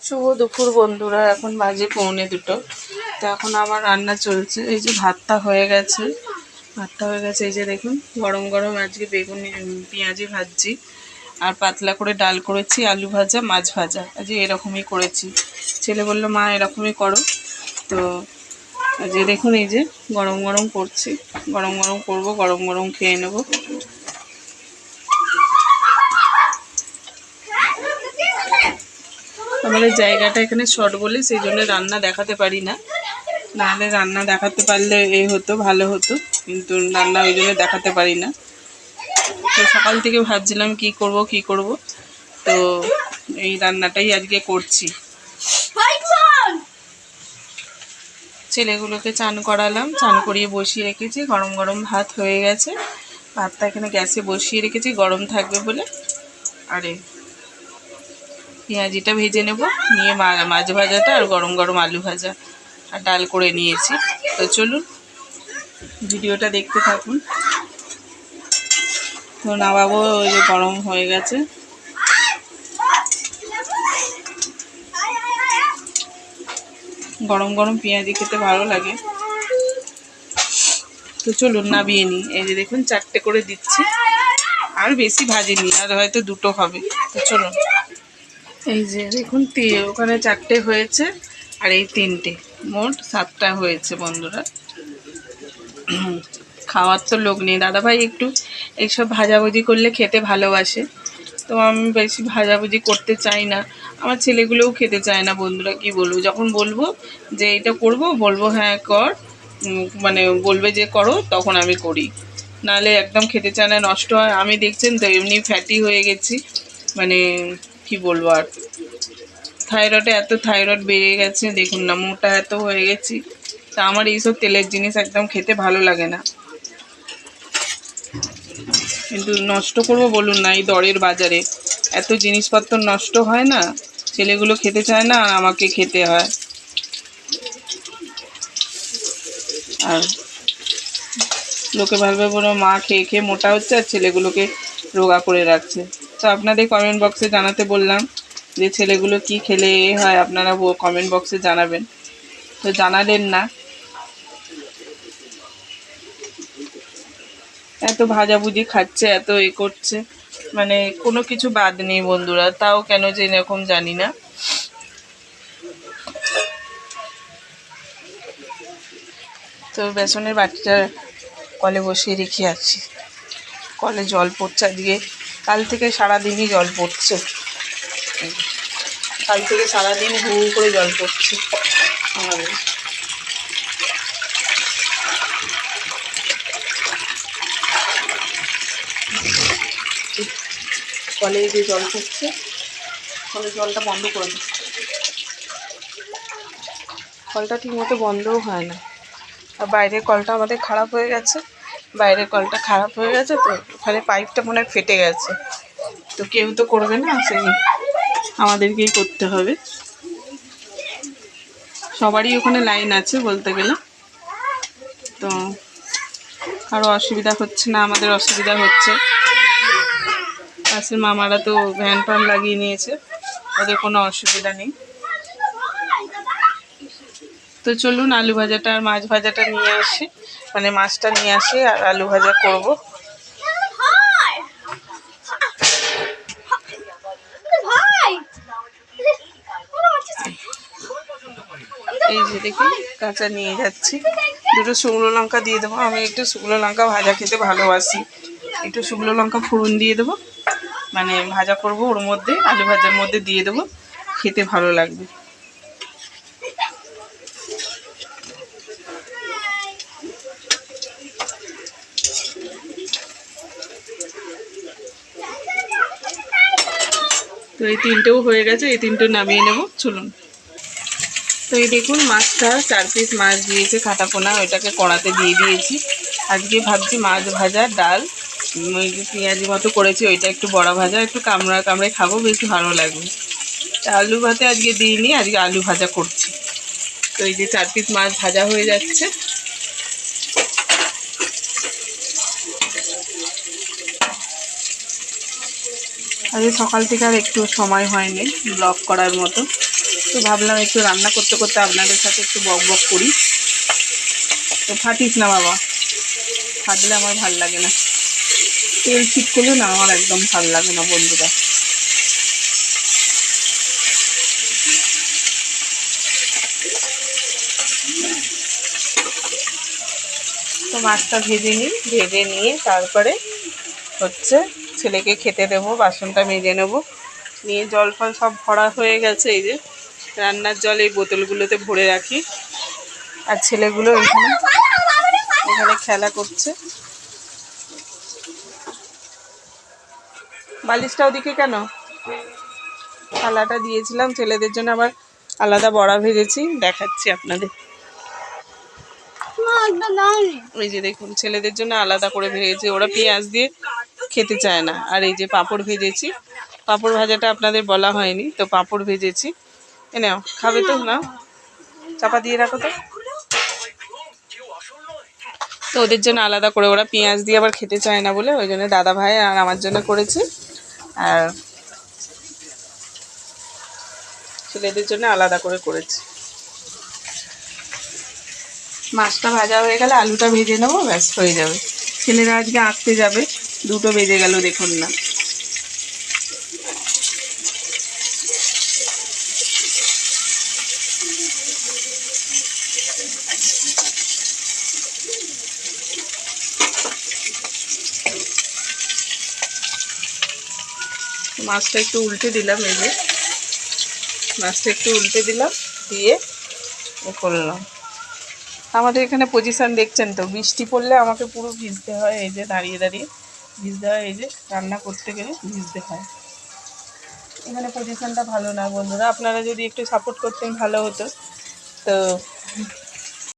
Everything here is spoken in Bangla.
শুভ দুপুর বন্ধুরা, এখন বাজে 1:45। তো এখন আমার রান্না চলছে। এই যে ভাতটা হয়ে গেছে, এই যে দেখুন গরম গরম আজকে বেগুনি পেঁয়াজি ভাজছি, আর পাতলা করে ডাল করেছি, আলু ভাজা, মাছ ভাজা। আজকে এরকমই করেছি। ছেলে বললো মা এরকমই করো। তো আজকে দেখুন এই যে গরম গরম করছি, গরম গরম করবো, গরম গরম খেয়ে নেবো। আমাদের জায়গাটা এখানে শর্ট বলে সেই জন্য রান্না দেখাতে পারি না, নাহলে রান্না দেখাতে পারলে হতো, ভালো হতো, কিন্তু রান্না ওই জন্য দেখাতে পারি না। তো সকাল থেকে ভাবছিলাম কি করব, তো এই রান্নাটাই আজকে করছি। ছেলেগুলোকে চান করালাম, চান করিয়ে বসিয়ে রেখেছি। গরম গরম ভাত হয়ে গেছে, ভাতটা এখানে গ্যাসে বসিয়ে রেখেছি গরম থাকবে বলে। আরে পেঁয়াজিটা ভেজে নেব, নিয়ে মাছ ভাজাটা আর গরম গরম আলু ভাজা আর ডাল করে নিয়েছি। তো চলুন ভিডিওটা দেখতে থাকুন। তো নামাবো, ওই যে গরম হয়ে গেছে। গরম গরম পেঁয়াজি খেতে ভালো লাগে। তো চলুন নামিয়ে নিই। এই যে দেখুন 4টে করে দিচ্ছি, আর বেশি ভাজিনি, আর হয়তো 2টো হবে। তো চলুন, এই যে দেখুন ওখানে 4টে হয়েছে, আর এই 3টে, মোট 7টা হয়েছে বন্ধুরা। খাওয়ার তো লোক নেই। দাদাভাই একটু এইসব ভাজাভুজি করলে খেতে ভালোবাসে, তো আমি বেশি ভাজাভুজি করতে চাই না। আমার ছেলেগুলোও খেতে চায় না বন্ধুরা, কি বলবো। যখন বলবো যে এটা করব, বলবো হ্যাঁ কর, মানে বলবে যে করো, তখন আমি করি, নাহলে একদম খেতে চায় না, নষ্ট হয়। আমি দেখছেন তো এমনি ফ্যাটি হয়ে গেছি, মানে কি বলবো আর। থাইরয়েড বেড়ে গেছে, দেখুন না, মোটা এত হয়ে গেছি। তা আমার এইসব তেলের জিনিস একদম খেতে ভালো লাগে না, কিন্তু নষ্ট করবো বলুন না। এই দরের বাজারে এত জিনিসপত্র নষ্ট হয় না, ছেলেগুলো খেতে চায় না, আর আমাকে খেতে হয়। আর লোকে ভাববে বলো মা খেয়ে খেয়ে মোটা হচ্ছে, আর ছেলেগুলোকে রোগা করে রাখছে। তো আপনাদের কমেন্ট বক্সে জানাতে বললাম যে ছেলেগুলো কি খেলে হয়, আপনারা কমেন্ট বক্সে জানাবেন। তো জানালেন না। এত ভাজাভুজি খাচ্ছে, এত করছে, মানে কোনো কিছু বাদ নেই বন্ধুরা। তাও কেন যে এরকম জানি না। তো বেসনের বাটিটা কলে বসিয়ে রেখে আছি। কলে জল পড়ছে আজকে, কাল থেকে সারাদিনই জল পড়ছে। কাল থেকে সারাদিন হু হু করে জল পড়ছে। আর কলে যে জল পড়ছে, কলে জলটা বন্ধ করে দিচ্ছে। কলটা ঠিক মতো বন্ধও হয় না। আর বাইরের কলটা আমাদের খারাপ হয়ে গেছে, তো ওখানে পাইপটা মনে হয় ফেটে গেছে। তো কেউ তো করবে না, সেই আমাদেরকেই করতে হবে। সবারই ওখানে লাইন আছে বলতে গেলে, তো কারো অসুবিধা হচ্ছে না, আমাদের অসুবিধা হচ্ছে। পাশের মামারা তো ভ্যান পাম্প লাগিয়ে নিয়েছে, ওদের কোনো অসুবিধা নেই। তো চলুন আলু ভাজাটা আর মাছ ভাজাটা নিয়ে আসি, মানে মাছটা নিয়ে আসি আর আলু ভাজা করব। এই যে দেখুন কাঁচা নিয়ে যাচ্ছি, 2টো শুকনো লঙ্কা দিয়ে দেবো। আমি একটু শুকনো লঙ্কা ভাজা খেতে ভালোবাসি, একটু শুকনো লঙ্কা ফোড়ন দিয়ে দেবো, মানে ভাজা করব ওর মধ্যে, আলু ভাজার মধ্যে দিয়ে দেবো, খেতে ভালো লাগবে। তো এই 3টেও হয়ে গেছে, এই 3টে নামিয়ে নেব। চলুন। তো এই দেখুন মাছটা 4 পিস মাছ দিয়েছে কাটা পোনা, ওইটাকে কড়াতে দিয়ে দিয়েছি। আজকে ভাবছি মাছ ভাজা, ডাল, ওই যে পেঁয়াজি মতো করেছি ওইটা একটু বড়া ভাজা, একটু কামড়ে খাবো, বেশি ভালো লাগবে। আলু ভাতে আজকে দিইনি, আজকে আলু ভাজা করছি। তো এই যে 4 পিস মাছ ভাজা হয়ে যাচ্ছে। আজকে সকাল থেকে আর একটু সময় হয়নি ব্লগ করার মতো, তো ভাবলাম একটু রান্না করতে করতে আপনাদের সাথে একটু বক বক করি। তো ফাটিস না বাবা, ফাটলে আমার ভাল লাগে না, তেল ঠিক করলে না আমার একদম ভাল লাগে না বন্ধুরা। তো মাছটা ভেজে নিই, ভেজে নিয়ে তারপরে হচ্ছে ছেলেকে খেতে দেবো, বাসনটা মেজে নেব। নিয়ে জল ফল সব ভরা হয়ে গেছে, এই যে রান্নার জল এই বোতলগুলোতে ভরে রাখি। আর ছেলেগুলো এখানে এখানে খেলা করছে। বালিশটা ওদিকে কেন? থালাটা দিয়েছিলাম ছেলেদের জন্য, আবার আলাদা বড়া ভেজেছি, দেখাচ্ছি আপনাদের। এই যে দেখুন ছেলেদের জন্য আলাদা করে ভেজেছি, ওরা পেঁয়াজ দিয়ে খেতে চায় না। আর এই যে পাঁপড় ভেজেছি, পাঁপড় ভাজাটা আপনাদের বলা হয়নি, তো পাঁপড় ভেজেছি। এ নাও, খাবে তো? না, চাপা দিয়ে রাখো তো। তো ওদের জন্য আলাদা করে, ওরা পেঁয়াজ দিয়ে আবার খেতে চায় না বলে ওই জন্য দাদা ভাই আর আমার জন্য করেছি, আর ছেলেদের জন্য আলাদা করে করেছি। মাছটা ভাজা হয়ে গেলে আলুটা ভেজে নেবো, ব্যাস হয়ে যাবে। ছেলেরা আজকে আঁকতে যাবে, 2টো বেজে গেল দেখুন না। মাছটা একটু উল্টে দিলাম, এই যে মাছটা একটু উল্টে দিলাম, দিয়ে করলাম। আমাদের এখানে পজিশন দেখছেন তো, বৃষ্টি পড়লে আমাকে পুরো ভিজতে হয়, এই যে দাঁড়িয়ে দাঁড়িয়ে ভিজতে হয়, এই যে রান্না করতে গেলে ভিজতে হয়। এখানে পজিশনটা ভালো না বন্ধুরা, আপনারা যদি একটু সাপোর্ট করতেন ভালো হতো। তো